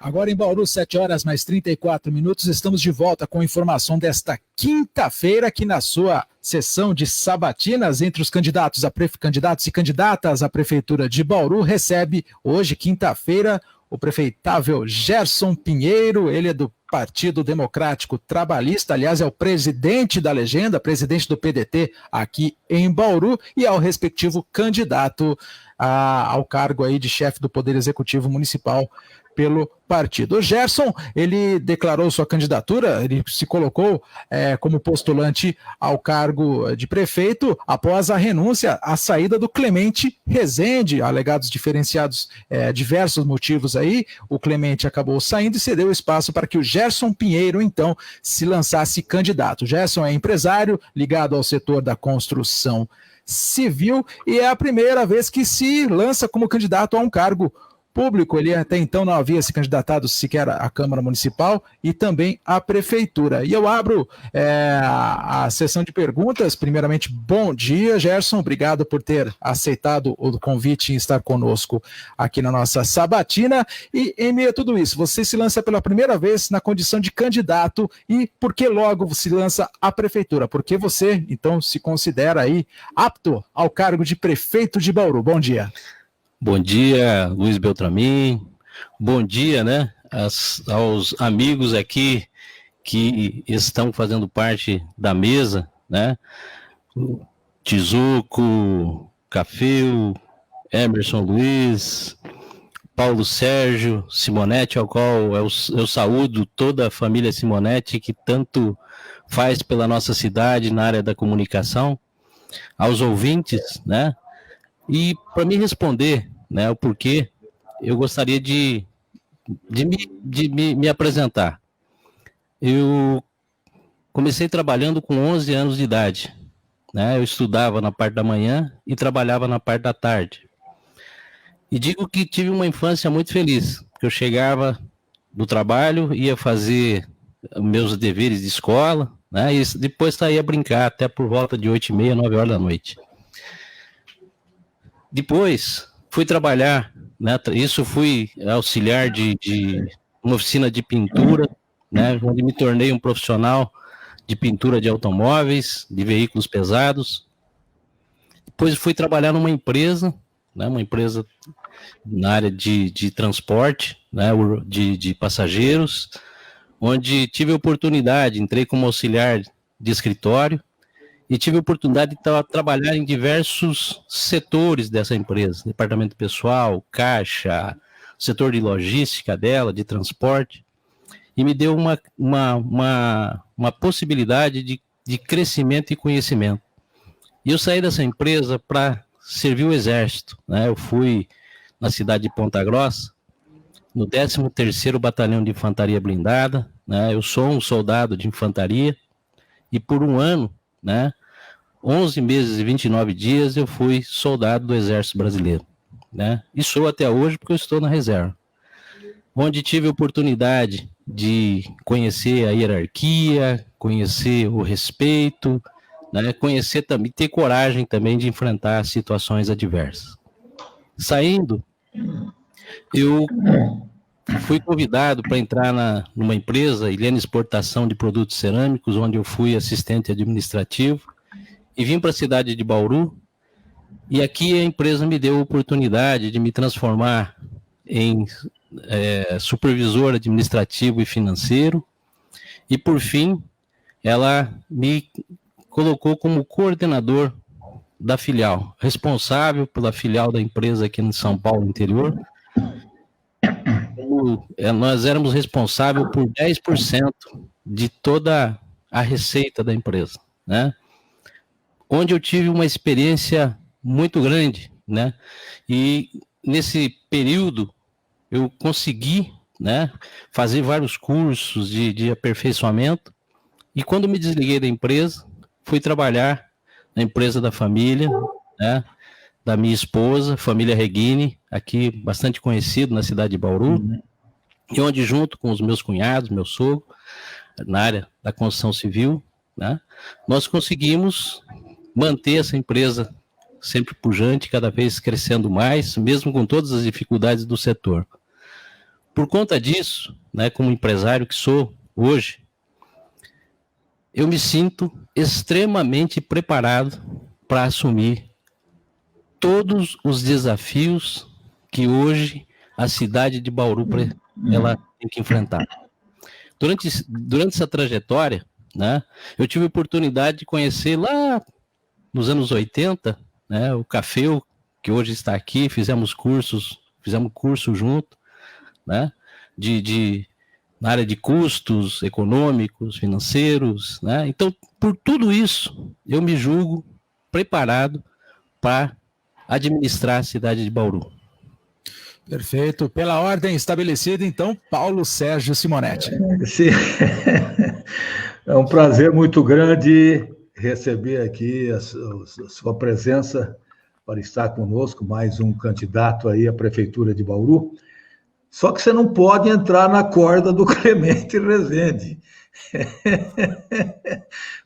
Agora em Bauru, 7 horas mais 34 minutos, estamos de volta com informação desta quinta-feira, aqui na sua sessão de sabatinas entre os candidatos e candidatas à Prefeitura de Bauru. Recebe hoje, quinta-feira, o prefeitável Gerson Pinheiro. Ele é do Partido Democrático Trabalhista, aliás, é o presidente da legenda, presidente do PDT aqui em Bauru, e é o respectivo candidato ao cargo aí de chefe do Poder Executivo Municipal pelo partido. O Gerson, ele declarou sua candidatura, ele se colocou como postulante ao cargo de prefeito após a renúncia, a saída do Clemente Rezende, alegados diferenciados, diversos motivos aí. O Clemente acabou saindo e cedeu espaço para que o Gerson Pinheiro, então, se lançasse candidato. O Gerson é empresário ligado ao setor da construção civil e é a primeira vez que se lança como candidato a um cargo público. Ele até então não havia se candidatado sequer à Câmara Municipal e também à Prefeitura. E eu abro a sessão de perguntas. Primeiramente, bom dia, Gerson. Obrigado por ter aceitado o convite e estar conosco aqui na nossa sabatina. E em meio a tudo isso, você se lança pela primeira vez na condição de candidato. E por que logo se lança à Prefeitura? Porque você, então, se considera aí apto ao cargo de prefeito de Bauru. Bom dia. Bom dia, Luiz Beltramin. Bom dia, né, aos amigos aqui que estão fazendo parte da mesa, né? Tizuco, Cafeu, Emerson Luiz, Paulo Sérgio, Simonetti, ao qual eu saúdo toda a família Simonetti que tanto faz pela nossa cidade na área da comunicação, aos ouvintes, né? E para me responder, né, o porquê, eu gostaria de me apresentar. Eu comecei trabalhando com 11 anos de idade, né? Eu estudava na parte da manhã e trabalhava na parte da tarde. E digo que tive uma infância muito feliz, porque eu chegava do trabalho, ia fazer meus deveres de escola, né? E depois saía brincar até por volta de 8h30, 9 horas da noite. Depois fui trabalhar, né? Isso fui auxiliar de uma oficina de pintura, né? Onde me tornei um profissional de pintura de automóveis, de veículos pesados. Depois fui trabalhar numa empresa, né? Uma empresa na área de transporte, né? De passageiros, onde tive a oportunidade, entrei como auxiliar de escritório, e tive a oportunidade de trabalhar em diversos setores dessa empresa, departamento pessoal, caixa, setor de logística dela, de transporte, e me deu uma possibilidade de crescimento e conhecimento. E eu saí dessa empresa para servir o Exército, né? Eu fui na cidade de Ponta Grossa, no 13º Batalhão de Infantaria Blindada, né? Eu sou um soldado de infantaria, e por um ano, né, 11 meses e 29 dias eu fui soldado do Exército Brasileiro, né? E sou até hoje porque eu estou na reserva, onde tive a oportunidade de conhecer a hierarquia, conhecer o respeito, né? Conhecer também, ter coragem também de enfrentar situações adversas. Saindo, eu fui convidado para entrar numa empresa, Ilene Exportação de Produtos Cerâmicos, onde eu fui assistente administrativo, e vim para a cidade de Bauru, e aqui a empresa me deu a oportunidade de me transformar em supervisor administrativo e financeiro, e por fim, ela me colocou como coordenador da filial, responsável pela filial da empresa aqui em São Paulo, interior. Nós éramos responsáveis por 10% de toda a receita da empresa, né? Onde eu tive uma experiência muito grande, né? E nesse período eu consegui, né, fazer vários cursos de aperfeiçoamento, e quando me desliguei da empresa, fui trabalhar na empresa da família, né, da minha esposa, família Reguini, aqui bastante conhecido na cidade de Bauru, e onde junto com os meus cunhados, meu sogro, na área da construção civil, né, nós conseguimos manter essa empresa sempre pujante, cada vez crescendo mais, mesmo com todas as dificuldades do setor. Por conta disso, né, como empresário que sou hoje, eu me sinto extremamente preparado para assumir todos os desafios que hoje a cidade de Bauru ela tem que enfrentar. Durante essa trajetória, né, eu tive a oportunidade de conhecer lá nos anos 80, né, o Cafeu, que hoje está aqui, fizemos curso junto, né, na área de custos econômicos, financeiros, né? Então, por tudo isso, eu me julgo preparado para administrar a cidade de Bauru. Perfeito. Pela ordem estabelecida, então, Paulo Sérgio Simonetti. Sim. É um prazer muito grande receber aqui a sua presença para estar conosco, mais um candidato aí à Prefeitura de Bauru. Só que você não pode entrar na corda do Clemente Rezende.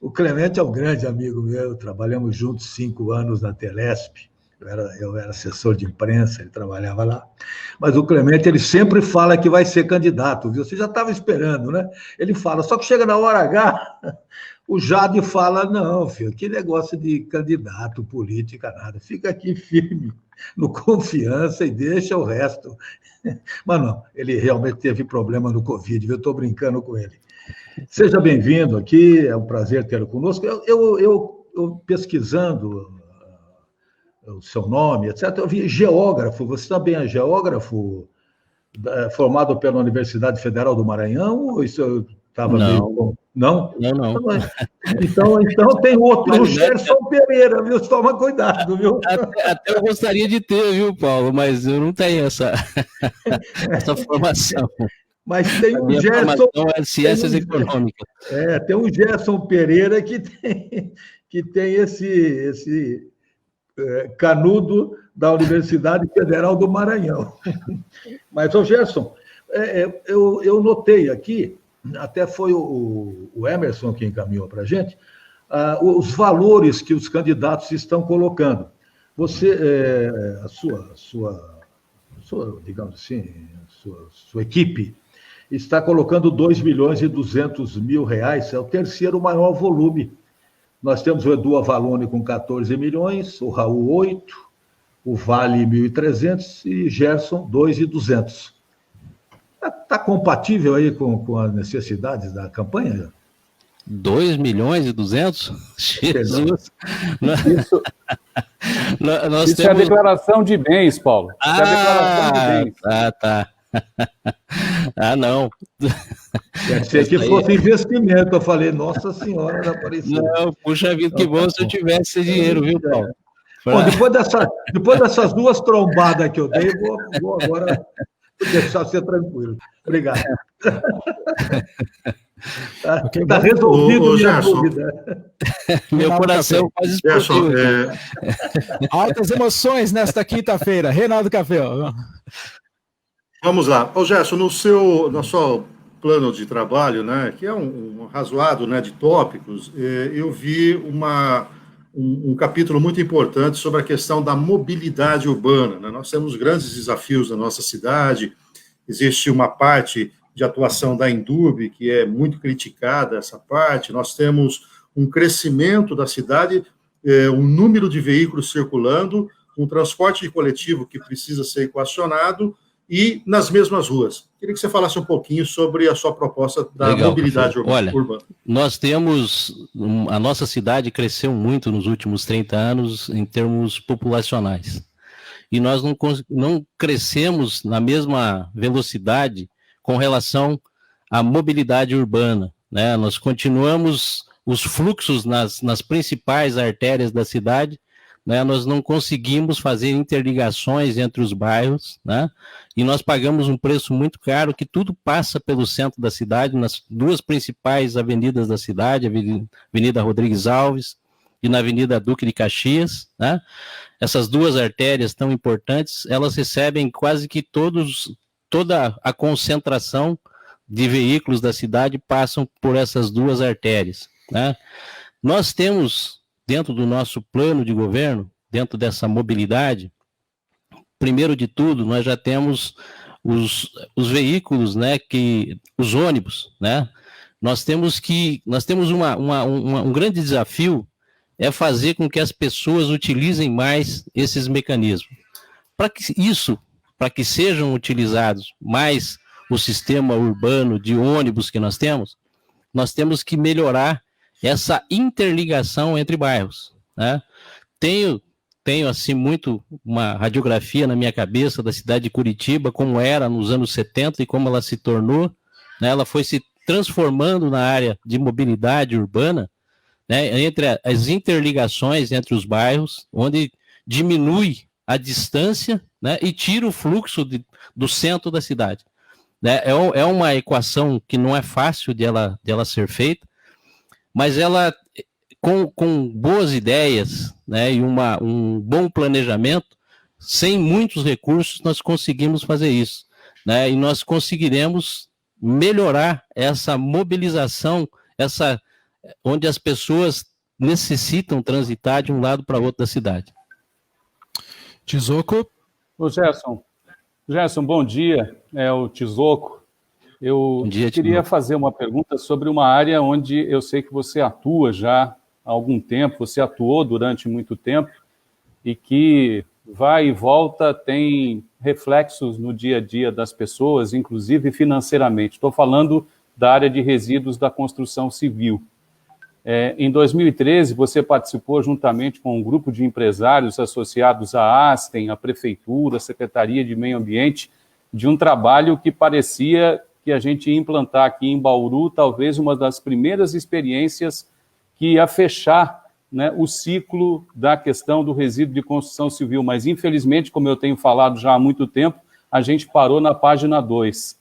O Clemente é um grande amigo meu, trabalhamos juntos 5 anos na Telesp. Eu era assessor de imprensa, ele trabalhava lá. Mas o Clemente, ele sempre fala que vai ser candidato, viu? Você já estava esperando, né? Ele fala, só que chega na hora H, o Jade fala, não, filho, que negócio de candidato, política, nada. Fica aqui firme, no confiança e deixa o resto. Mas não, ele realmente teve problema no Covid, eu estou brincando com ele. Seja bem-vindo aqui, é um prazer tê-lo conosco. Eu pesquisando o seu nome, etc., eu vi geógrafo, você também é geógrafo, formado pela Universidade Federal do Maranhão, ou isso eu estava meio... Não? Não. Então tem outro Gerson Pereira, viu? Toma cuidado, viu? Até eu gostaria de ter, viu, Paulo? Mas eu não tenho essa formação. Mas tem um Gerson... formação é ciências econômicas. Tem um Gerson Pereira que tem esse canudo da Universidade Federal do Maranhão. Mas, Gerson, eu notei aqui, até foi o Emerson que encaminhou para a gente, os valores que os candidatos estão colocando. Você, a sua digamos assim, sua equipe está colocando R$2.200.000, é o terceiro maior volume. Nós temos o Edu Avalone com 14 milhões, o Raul 8, o Vale 1.300 e Gerson 2.200. Está compatível aí com as necessidades da campanha? 2.200.000? Jesus! Isso é a declaração de bens, Paulo. Isso é a declaração de bens. Tá. Não. Quer dizer que fosse investimento. Eu falei, nossa senhora, não apareceu. Não, puxa vida, que bom se eu tivesse esse dinheiro, viu, Paulo? Bom, depois dessas duas trombadas que eu dei, vou agora deixar você tranquilo. Obrigado. Está resolvido minha dúvida. Meu coração quase explodiu. Altas emoções nesta quinta-feira. Reinaldo Cafeu. Vamos lá. Gerson, no seu plano de trabalho, né, que é um razoado, né, de tópicos, eu vi um capítulo muito importante sobre a questão da mobilidade urbana, né? Nós temos grandes desafios na nossa cidade, existe uma parte de atuação da Indurb, que é muito criticada, essa parte, nós temos um crescimento da cidade, um número de veículos circulando, um transporte coletivo que precisa ser equacionado, e nas mesmas ruas. Queria que você falasse um pouquinho sobre a sua proposta da mobilidade urbana. Olha, nós temos... A nossa cidade cresceu muito nos últimos 30 anos em termos populacionais. E nós não crescemos na mesma velocidade com relação à mobilidade urbana, né? Nós continuamos os fluxos nas principais artérias da cidade, né? Nós não conseguimos fazer interligações entre os bairros, né? E nós pagamos um preço muito caro, que tudo passa pelo centro da cidade, nas duas principais avenidas da cidade, a Avenida Rodrigues Alves e na Avenida Duque de Caxias, né? Essas duas artérias tão importantes, elas recebem quase que toda a concentração de veículos da cidade passam por essas duas artérias, né? Nós temos, dentro do nosso plano de governo, dentro dessa mobilidade, primeiro de tudo, nós já temos os veículos, né, os ônibus, né? Nós temos um grande desafio, é fazer com que as pessoas utilizem mais esses mecanismos. Para que sejam utilizados mais o sistema urbano de ônibus que nós temos que melhorar essa interligação entre bairros, né? Tenho assim muito uma radiografia na minha cabeça da cidade de Curitiba, como era nos anos 70 e como ela se tornou, né? Ela foi se transformando na área de mobilidade urbana, né? Entre as interligações entre os bairros, onde diminui a distância, né? E tira o fluxo do centro da cidade. É uma equação que não é fácil de ela ser feita, mas ela, com boas ideias, né, e um bom planejamento, sem muitos recursos, nós conseguimos fazer isso, né, e nós conseguiremos melhorar essa mobilização, onde as pessoas necessitam transitar de um lado para o outro da cidade. Tizoco. Ô Gerson, bom dia. É o Tizoco. Eu queria fazer uma pergunta sobre uma área onde eu sei que você atua já há algum tempo, você atuou durante muito tempo e que vai e volta, tem reflexos no dia a dia das pessoas, inclusive financeiramente. Estou falando da área de resíduos da construção civil. Em 2013, você participou juntamente com um grupo de empresários associados à Astem, à Prefeitura, à Secretaria de Meio Ambiente, de um trabalho que parecia que a gente ia implantar aqui em Bauru, talvez uma das primeiras experiências que ia fechar, né, o ciclo da questão do resíduo de construção civil. Mas, infelizmente, como eu tenho falado já há muito tempo, a gente parou na página 2.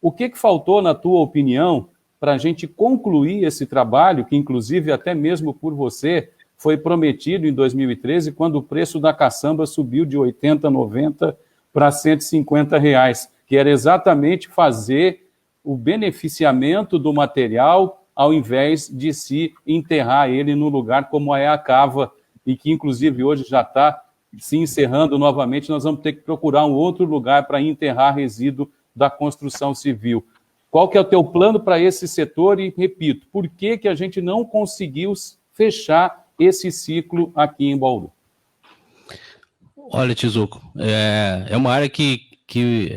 O que faltou, na tua opinião, para a gente concluir esse trabalho, que, inclusive, até mesmo por você, foi prometido em 2013, quando o preço da caçamba subiu de 80, 90 para R$150, que era exatamente fazer o beneficiamento do material ao invés de se enterrar ele no lugar como é a cava, e que inclusive hoje já está se encerrando novamente, nós vamos ter que procurar um outro lugar para enterrar resíduo da construção civil. Qual que é o teu plano para esse setor? E, repito, por que a gente não conseguiu fechar esse ciclo aqui em Bauru? Olha, Tizoco, é uma área que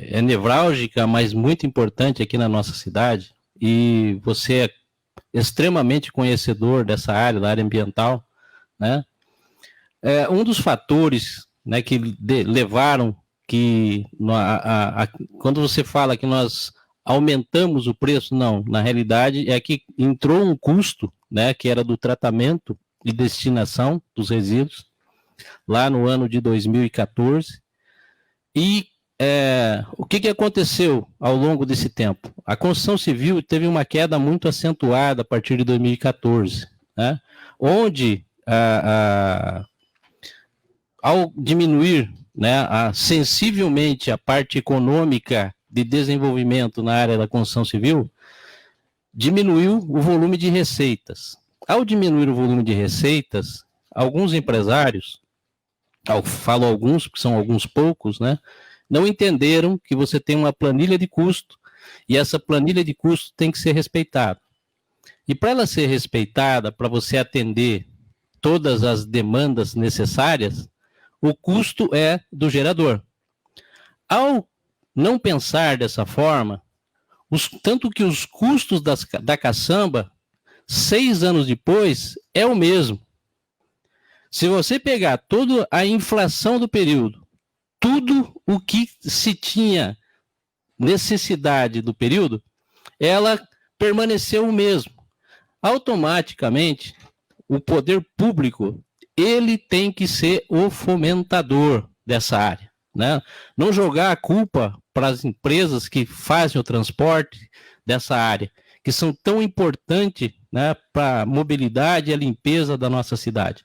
é nevrálgica, mas muito importante aqui na nossa cidade, e você é extremamente conhecedor dessa área, da área ambiental, né? Um dos fatores, né, que levaram que, quando você fala que nós aumentamos o preço, não, na realidade é que entrou um custo, né, que era do tratamento e destinação dos resíduos, lá no ano de 2014, e o que aconteceu ao longo desse tempo? A construção civil teve uma queda muito acentuada a partir de 2014, né? Onde, ao diminuir, né, sensivelmente a parte econômica de desenvolvimento na área da construção civil, diminuiu o volume de receitas. Ao diminuir o volume de receitas, alguns empresários, falo alguns, porque são alguns poucos, né, não entenderam que você tem uma planilha de custo, e essa planilha de custo tem que ser respeitada. E para ela ser respeitada, para você atender todas as demandas necessárias, o custo é do gerador. Ao não pensar dessa forma, tanto que os custos da caçamba, 6 anos depois, é o mesmo. Se você pegar toda a inflação do período, tudo o que se tinha necessidade do período, ela permaneceu o mesmo. Automaticamente, o poder público, ele tem que ser o fomentador dessa área, né? Não jogar a culpa para as empresas que fazem o transporte dessa área, que são tão importantes, né, para a mobilidade e a limpeza da nossa cidade.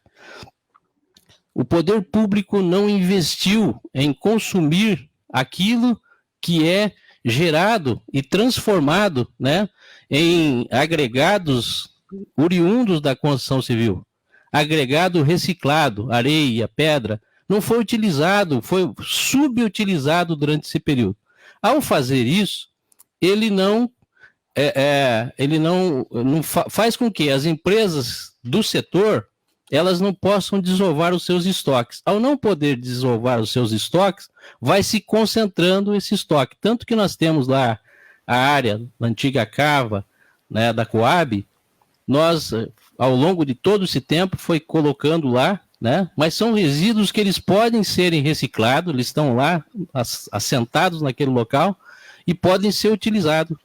O poder público não investiu em consumir aquilo que é gerado e transformado, né, em agregados oriundos da construção civil. Agregado reciclado, areia, pedra, não foi utilizado, foi subutilizado durante esse período. Ao fazer isso, ele não faz com que as empresas do setor elas não possam desovar os seus estoques. Ao não poder desovar os seus estoques, vai se concentrando esse estoque. Tanto que nós temos lá a área da antiga cava, né, da Coab, nós, ao longo de todo esse tempo, foi colocando lá, né, mas são resíduos que eles podem serem reciclados, eles estão lá assentados naquele local e podem ser utilizados,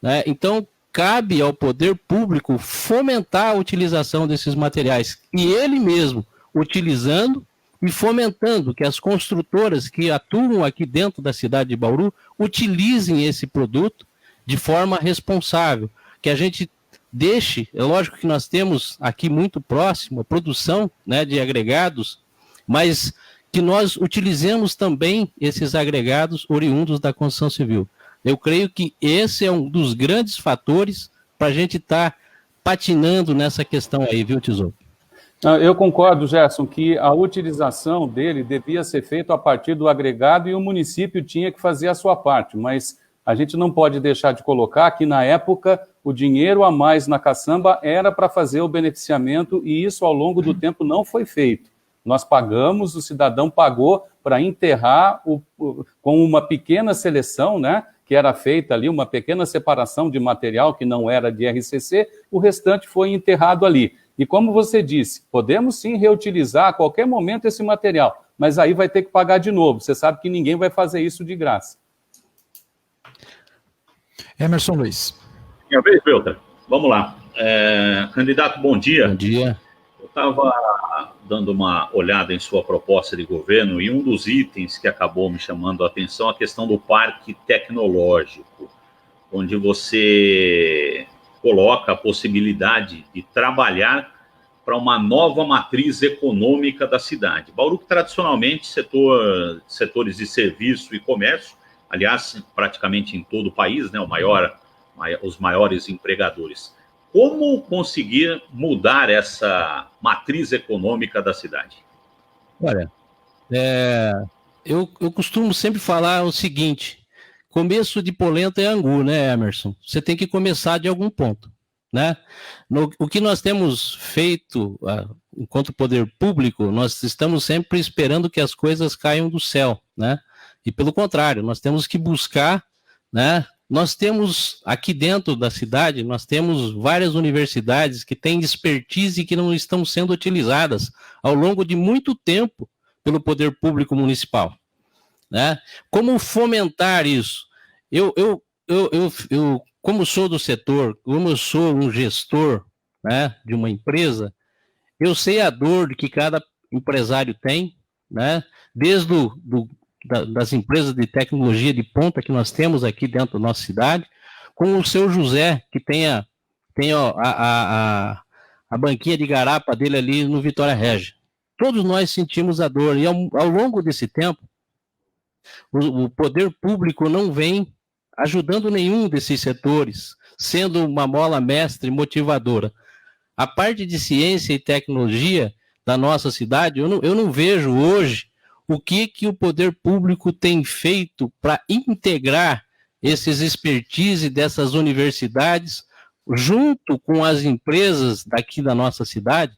né? Então, cabe ao poder público fomentar a utilização desses materiais, e ele mesmo utilizando e fomentando que as construtoras que atuam aqui dentro da cidade de Bauru utilizem esse produto de forma responsável, que a gente deixe, é lógico que nós temos aqui muito próximo a produção, né, de agregados, mas que nós utilizemos também esses agregados oriundos da construção civil. Eu creio que esse é um dos grandes fatores para a gente estar patinando nessa questão aí, viu, Tesouro? Eu concordo, Gerson, que a utilização dele devia ser feita a partir do agregado e o município tinha que fazer a sua parte, mas a gente não pode deixar de colocar que, na época, o dinheiro a mais na caçamba era para fazer o beneficiamento e isso, ao longo do tempo, não foi feito. Nós pagamos, o cidadão pagou para enterrar com uma pequena seleção, né, que era feita ali, uma pequena separação de material que não era de RCC, o restante foi enterrado ali. E como você disse, podemos sim reutilizar a qualquer momento esse material, mas aí vai ter que pagar de novo. Você sabe que ninguém vai fazer isso de graça. Emerson Luiz. Minha vez, Beltra. Vamos lá. Candidato, bom dia. Bom dia. Eu estava dando uma olhada em sua proposta de governo e um dos itens que acabou me chamando a atenção é a questão do parque tecnológico, onde você coloca a possibilidade de trabalhar para uma nova matriz econômica da cidade. Bauru, tradicionalmente, setores de serviço e comércio, aliás, praticamente em todo o país, né, os maiores empregadores. Como conseguir mudar essa matriz econômica da cidade? Olha, eu costumo sempre falar o seguinte: começo de polenta é angu, né, Emerson? Você tem que começar de algum ponto, né? O que nós temos feito, enquanto poder público, nós estamos sempre esperando que as coisas caiam do céu, né? E pelo contrário, nós temos que buscar, né? Nós temos aqui dentro da cidade, nós temos várias universidades que têm expertise e que não estão sendo utilizadas ao longo de muito tempo pelo poder público municipal, né? Como fomentar isso? Eu como sou do setor, como eu sou um gestor, né, de uma empresa, eu sei a dor que cada empresário tem, né? Desde das empresas de tecnologia de ponta que nós temos aqui dentro da nossa cidade, com o seu José, que tem a banquinha de garapa dele ali no Vitória Regia. Todos nós sentimos a dor, e ao longo desse tempo, o poder público não vem ajudando nenhum desses setores, sendo uma mola mestre motivadora. A parte de ciência e tecnologia da nossa cidade, eu não vejo hoje o que o poder público tem feito para integrar esses expertise dessas universidades junto com as empresas daqui da nossa cidade,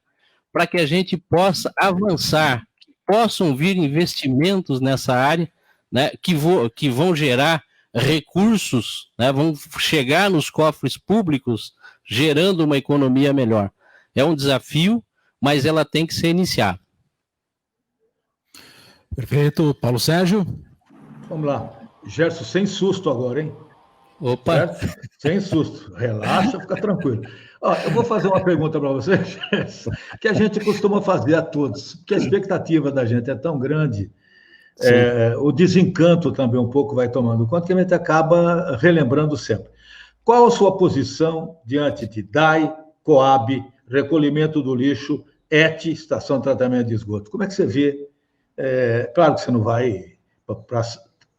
para que a gente possa avançar, que possam vir investimentos nessa área, né, que vão gerar recursos, né, vão chegar nos cofres públicos, gerando uma economia melhor. É um desafio, mas ela tem que ser iniciada. Perfeito. Paulo Sérgio? Vamos lá. Gerson, sem susto agora, hein? Opa! Certo? Sem susto. Relaxa, fica tranquilo. Eu vou fazer uma pergunta para você, Gerson, que a gente costuma fazer a todos, porque a expectativa da gente é tão grande, o desencanto também um pouco vai tomando conta, que a gente acaba relembrando sempre. Qual a sua posição diante de DAI, Coab, recolhimento do lixo, ET, Estação de Tratamento de Esgoto? Como é que você vê? Claro que você não vai para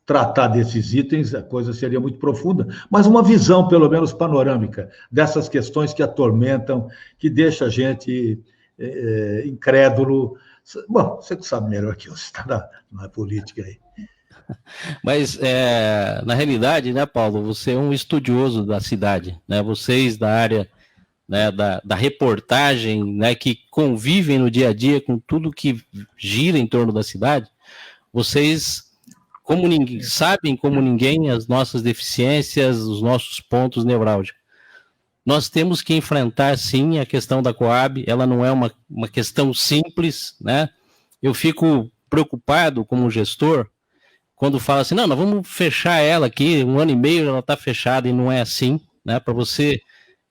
tratar desses itens, a coisa seria muito profunda, mas uma visão, pelo menos panorâmica, dessas questões que atormentam, que deixa a gente incrédulo. Bom, você que sabe melhor que eu, você está na política aí. Mas, na realidade, né, Paulo, você é um estudioso da cidade, né? Vocês da área, né, da reportagem, né, que convivem no dia a dia com tudo que gira em torno da cidade, vocês sabem como ninguém as nossas deficiências, os nossos pontos nevrálgicos. Nós temos que enfrentar, sim, a questão da Coab. Ela não é uma questão simples, né? Eu fico preocupado como gestor quando fala assim, não, nós vamos fechar ela aqui, 1 ano e meio ela está fechada, e não é assim, né? Para você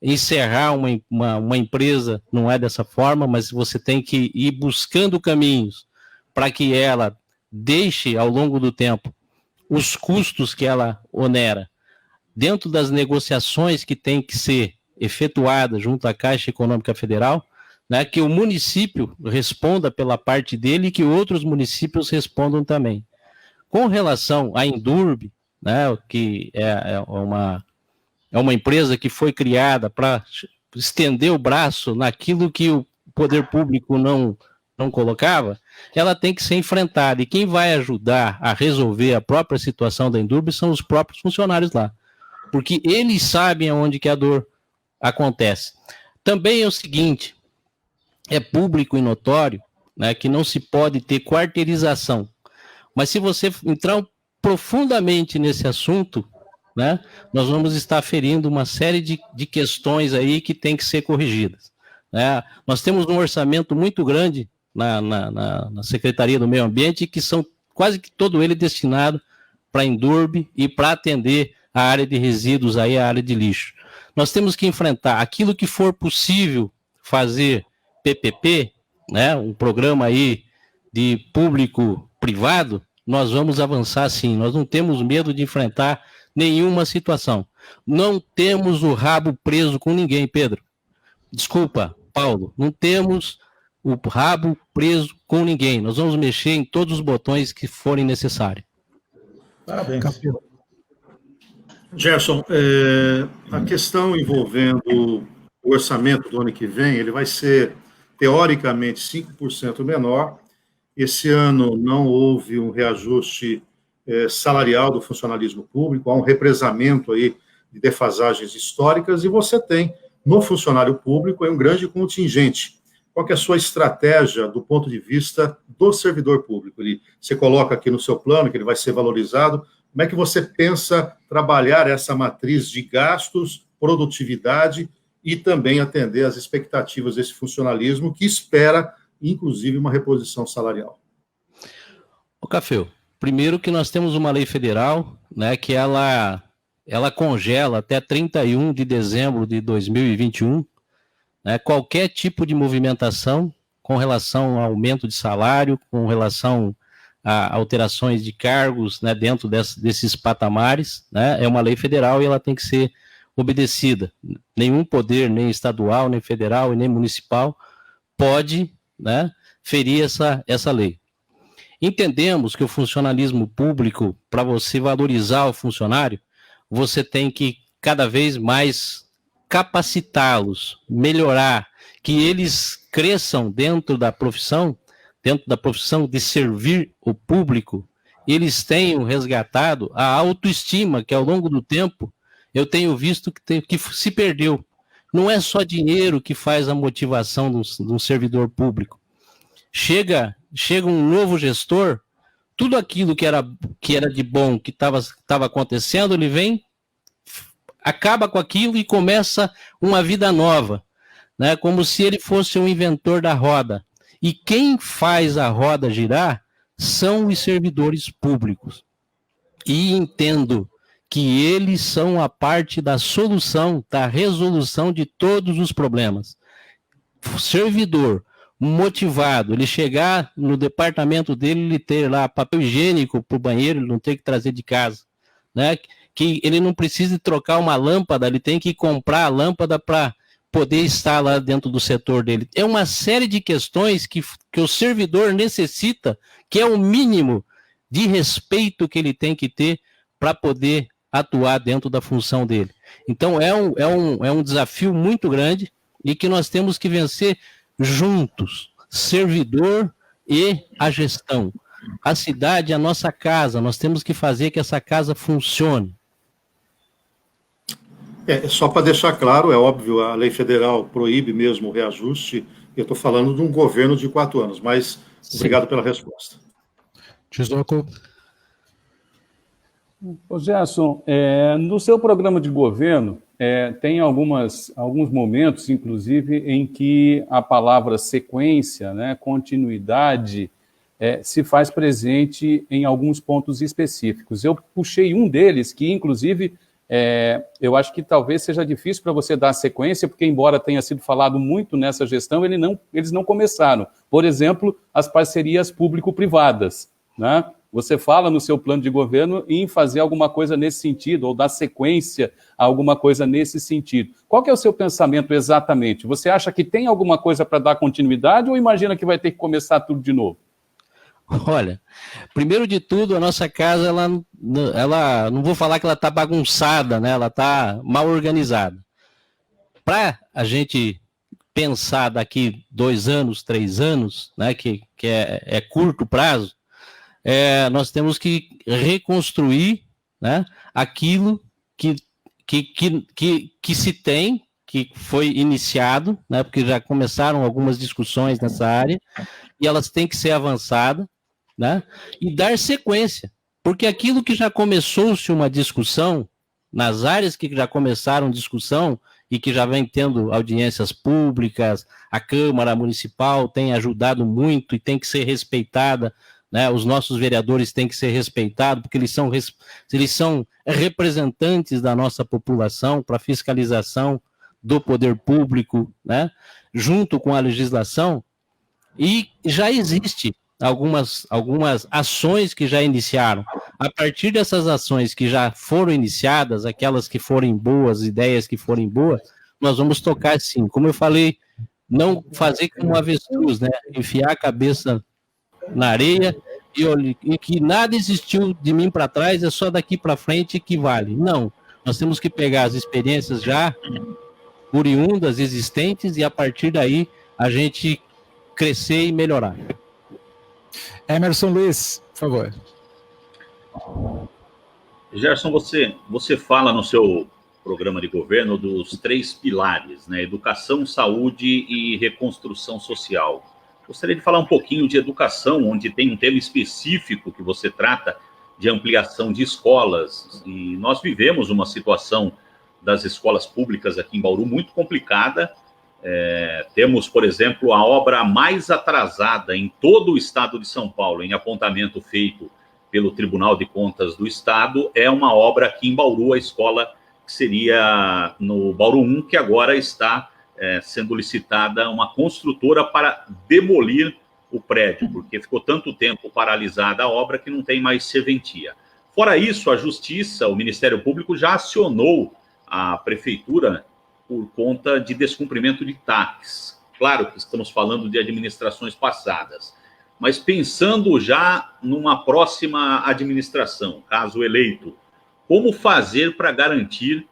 encerrar uma empresa não é dessa forma, mas você tem que ir buscando caminhos para que ela deixe ao longo do tempo os custos que ela onera dentro das negociações que tem que ser efetuadas junto à Caixa Econômica Federal, né, que o município responda pela parte dele e que outros municípios respondam também. Com relação à Indurb, né, que é uma empresa que foi criada para estender o braço naquilo que o poder público não colocava, ela tem que ser enfrentada. E quem vai ajudar a resolver a própria situação da Indurb são os próprios funcionários lá, porque eles sabem aonde que a dor acontece. Também é o seguinte, é público e notório, né, que não se pode ter quarteirização. Mas se você entrar profundamente nesse assunto, né, nós vamos estar ferindo uma série de questões aí que tem que ser corrigidas. Né? Nós temos um orçamento muito grande na Secretaria do Meio Ambiente, que são quase que todo ele destinado para a Indurb e para atender a área de resíduos, aí, a área de lixo. Nós temos que enfrentar aquilo que for possível fazer PPP, né, um programa aí de público-privado, nós vamos avançar sim, nós não temos medo de enfrentar nenhuma situação. Não temos o rabo preso com ninguém, Pedro. Desculpa, Paulo, não temos o rabo preso com ninguém. Nós vamos mexer em todos os botões que forem necessários. Parabéns. Gerson, a questão envolvendo o orçamento do ano que vem, ele vai ser, teoricamente, 5% menor. Esse ano não houve um reajuste salarial do funcionalismo público, há um represamento aí de defasagens históricas, e você tem, no funcionário público, um grande contingente. Qual que é a sua estratégia do ponto de vista do servidor público? Você coloca aqui no seu plano que ele vai ser valorizado. Como é que você pensa trabalhar essa matriz de gastos, produtividade e também atender às expectativas desse funcionalismo que espera, inclusive, uma reposição salarial? Ô, Cafeu, primeiro que nós temos uma lei federal, né, que ela congela até 31 de dezembro de 2021, né, qualquer tipo de movimentação com relação ao aumento de salário, com relação a alterações de cargos, né, dentro desses patamares, né, é uma lei federal e ela tem que ser obedecida. Nenhum poder, nem estadual, nem federal e nem municipal pode, né, ferir essa lei. Entendemos que o funcionalismo público, para você valorizar o funcionário, você tem que cada vez mais capacitá-los, melhorar, que eles cresçam dentro da profissão de servir o público, eles tenham resgatado a autoestima que ao longo do tempo eu tenho visto que se perdeu. Não é só dinheiro que faz a motivação de um servidor público. Chega um novo gestor, tudo aquilo que era de bom, que estava acontecendo, ele vem, acaba com aquilo e começa uma vida nova, né? Como se ele fosse um inventor da roda. E quem faz a roda girar são os servidores públicos. E entendo que eles são a parte da solução, da resolução de todos os problemas. O servidor motivado, ele chegar no departamento dele, ele ter lá papel higiênico para o banheiro, ele não tem que trazer de casa, né? Que ele não precisa trocar uma lâmpada, ele tem que comprar a lâmpada para poder estar lá dentro do setor dele. É uma série de questões que o servidor necessita, que é o mínimo de respeito que ele tem que ter para poder atuar dentro da função dele. Então é um desafio muito grande e que nós temos que vencer juntos, servidor e a gestão. a cidade é a nossa casa, nós temos que fazer que essa casa funcione. Só para deixar claro, é óbvio, a lei federal proíbe mesmo o reajuste, eu estou falando de um governo de 4 anos, mas obrigado pela resposta. Tizoco. Ô Gerson, no seu programa de governo, tem alguns momentos, inclusive, em que a palavra sequência, né, continuidade, se faz presente em alguns pontos específicos. Eu puxei um deles, que, inclusive, eu acho que talvez seja difícil para você dar sequência, porque, embora tenha sido falado muito nessa gestão, eles não começaram. Por exemplo, as parcerias público-privadas, né? Você fala no seu plano de governo em fazer alguma coisa nesse sentido, ou dar sequência a alguma coisa nesse sentido. Qual que é o seu pensamento exatamente? Você acha que tem alguma coisa para dar continuidade ou imagina que vai ter que começar tudo de novo? Olha, primeiro de tudo, a nossa casa, ela não vou falar que ela está bagunçada, né? Ela está mal organizada. Para a gente pensar daqui 2 anos, 3 anos, né, que é curto prazo, nós temos que reconstruir, né, aquilo que se tem, que foi iniciado, né, porque já começaram algumas discussões nessa área, e elas têm que ser avançadas, né, e dar sequência, porque aquilo que já começou-se uma discussão, nas áreas que já começaram discussão, e que já vem tendo audiências públicas, a Câmara Municipal tem ajudado muito e tem que ser respeitada, né? Os nossos vereadores têm que ser respeitados, porque eles são representantes da nossa população para fiscalização do poder público, né? Junto com a legislação, e já existe algumas ações que já iniciaram. A partir dessas ações que já foram iniciadas, aquelas que forem boas, ideias que forem boas, nós vamos tocar sim. Como eu falei, não fazer como um avestruz, né? Enfiar a cabeça na areia e que nada existiu de mim para trás, é só daqui para frente que vale. Não, nós temos que pegar as experiências já oriundas, existentes, e a partir daí a gente crescer e melhorar. Emerson Luiz, por favor. Gerson, você fala no seu programa de governo dos 3 pilares, né? Educação, saúde e reconstrução social. Gostaria de falar um pouquinho de educação, onde tem um tema específico que você trata de ampliação de escolas. E nós vivemos uma situação das escolas públicas aqui em Bauru muito complicada. Temos, por exemplo, a obra mais atrasada em todo o estado de São Paulo, em apontamento feito pelo Tribunal de Contas do Estado, é uma obra aqui em Bauru, a escola que seria no Bauru 1, que agora está sendo licitada uma construtora para demolir o prédio, porque ficou tanto tempo paralisada a obra que não tem mais serventia. Fora isso, a Justiça, o Ministério Público já acionou a Prefeitura por conta de descumprimento de taxas. Claro que estamos falando de administrações passadas, mas pensando já numa próxima administração, caso eleito, como fazer para garantir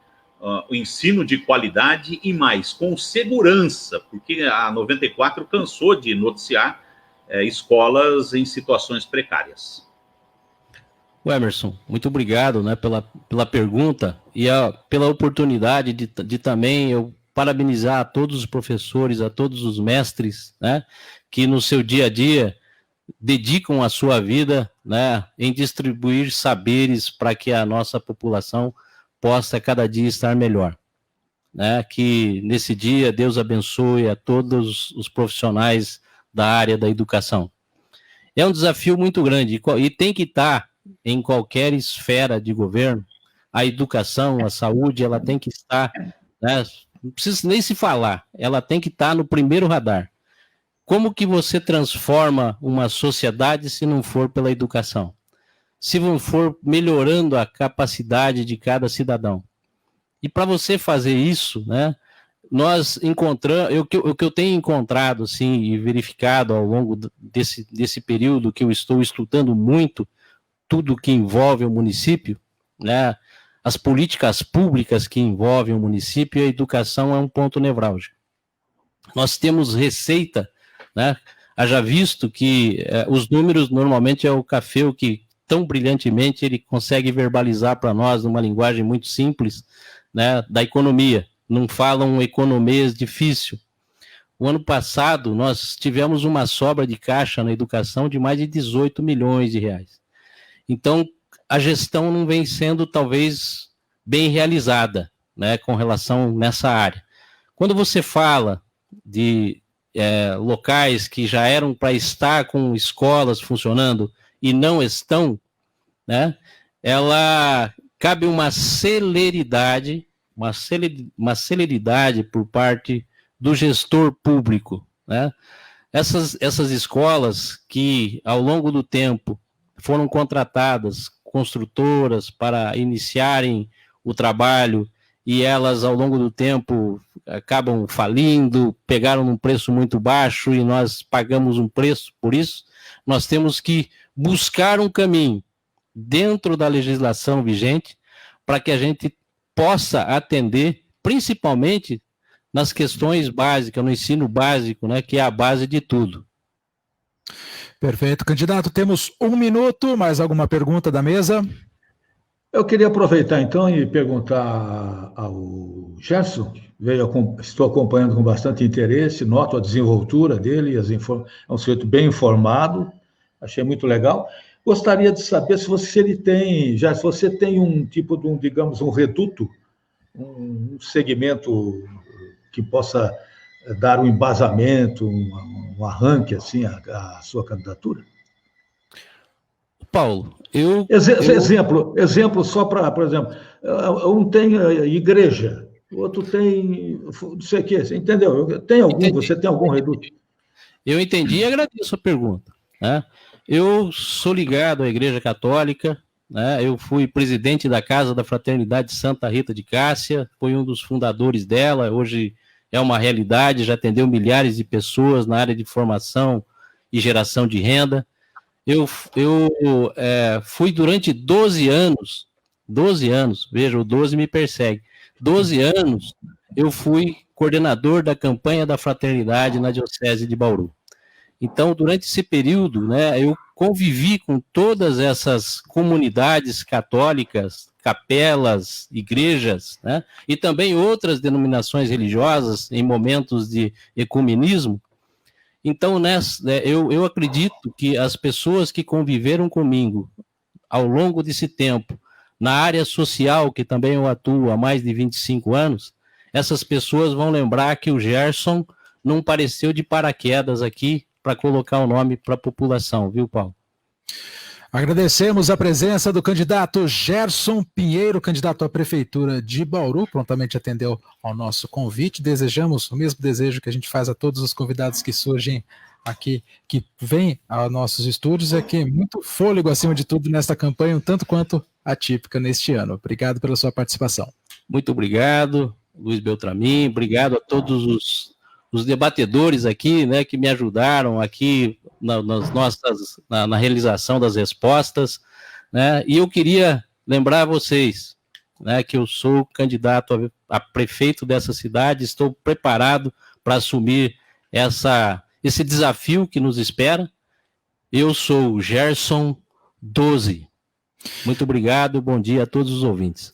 o ensino de qualidade e mais, com segurança, porque a 94 cansou de noticiar escolas em situações precárias. Emerson, muito obrigado, né, pela pergunta e pela oportunidade de também eu parabenizar a todos os professores, a todos os mestres, né, que no seu dia a dia dedicam a sua vida, né, em distribuir saberes para que a nossa população possa cada dia estar melhor, né? Que nesse dia Deus abençoe a todos os profissionais da área da educação. É um desafio muito grande e tem que estar em qualquer esfera de governo. A educação, a saúde, ela tem que estar, né? Não precisa nem se falar, ela tem que estar no primeiro radar. Como que você transforma uma sociedade se não for pela educação? Se não for melhorando a capacidade de cada cidadão. E para você fazer isso, né, nós encontramos, o que eu tenho encontrado assim, e verificado ao longo desse período que eu estou estudando muito, tudo que envolve o município, né, as políticas públicas que envolvem o município, a educação é um ponto nevrálgico. Nós temos receita, né, Haja visto que os números normalmente é o Café que tão brilhantemente ele consegue verbalizar para nós numa linguagem muito simples, né, da economia. Não falam economês difícil. O ano passado nós tivemos uma sobra de caixa na educação de mais de 18 milhões de reais. Então a gestão não vem sendo talvez bem realizada, né, com relação nessa área. Quando você fala de locais que já eram para estar com escolas funcionando e não estão, né, ela cabe uma celeridade por parte do gestor público, né? Essas escolas que ao longo do tempo foram contratadas, construtoras, para iniciarem o trabalho, e elas, ao longo do tempo, acabam falindo, pegaram num preço muito baixo e nós pagamos um preço por isso. Nós temos que buscar um caminho dentro da legislação vigente para que a gente possa atender, principalmente nas questões básicas, no ensino básico, né, que é a base de tudo. Perfeito. Candidato, temos 1 minuto. Mais alguma pergunta da mesa? Eu queria aproveitar, então, e perguntar ao Gerson, estou acompanhando com bastante interesse, noto a desenvoltura dele, é um sujeito bem informado, achei muito legal. Gostaria de saber se você tem um tipo de digamos, um reduto, um segmento que possa dar um embasamento, um arranque, assim, à sua candidatura? Paulo, Exemplo só para, por exemplo, um tem igreja, o outro tem não sei o quê, você entendeu? Você tem algum reduto? Eu entendi e agradeço a pergunta, né? Eu sou ligado à Igreja Católica, né? Eu fui presidente da Casa da Fraternidade Santa Rita de Cássia, fui um dos fundadores dela, hoje é uma realidade, já atendeu milhares de pessoas na área de formação e geração de renda. Eu fui durante 12 anos, veja, o 12 me persegue, 12 anos eu fui coordenador da campanha da fraternidade na Diocese de Bauru. Então, durante esse período, né, eu convivi com todas essas comunidades católicas, capelas, igrejas, né, e também outras denominações religiosas em momentos de ecumenismo. Então, eu acredito que as pessoas que conviveram comigo ao longo desse tempo, na área social, que também eu atuo há mais de 25 anos, essas pessoas vão lembrar que o Gerson não apareceu de paraquedas aqui para colocar o nome para a população, viu, Paulo? Agradecemos a presença do candidato Gerson Pinheiro, candidato à Prefeitura de Bauru, prontamente atendeu ao nosso convite. Desejamos o mesmo desejo que a gente faz a todos os convidados que surgem aqui, que vêm aos nossos estúdios, é que muito fôlego, acima de tudo, nesta campanha, um tanto quanto atípica neste ano. Obrigado pela sua participação. Muito obrigado, Luiz Beltramin, obrigado a todos os debatedores aqui, né, que me ajudaram aqui na realização das respostas, né, e eu queria lembrar a vocês, né, que eu sou candidato a prefeito dessa cidade, estou preparado para assumir esse desafio que nos espera. Eu sou o Gerson 12. Muito obrigado, bom dia a todos os ouvintes.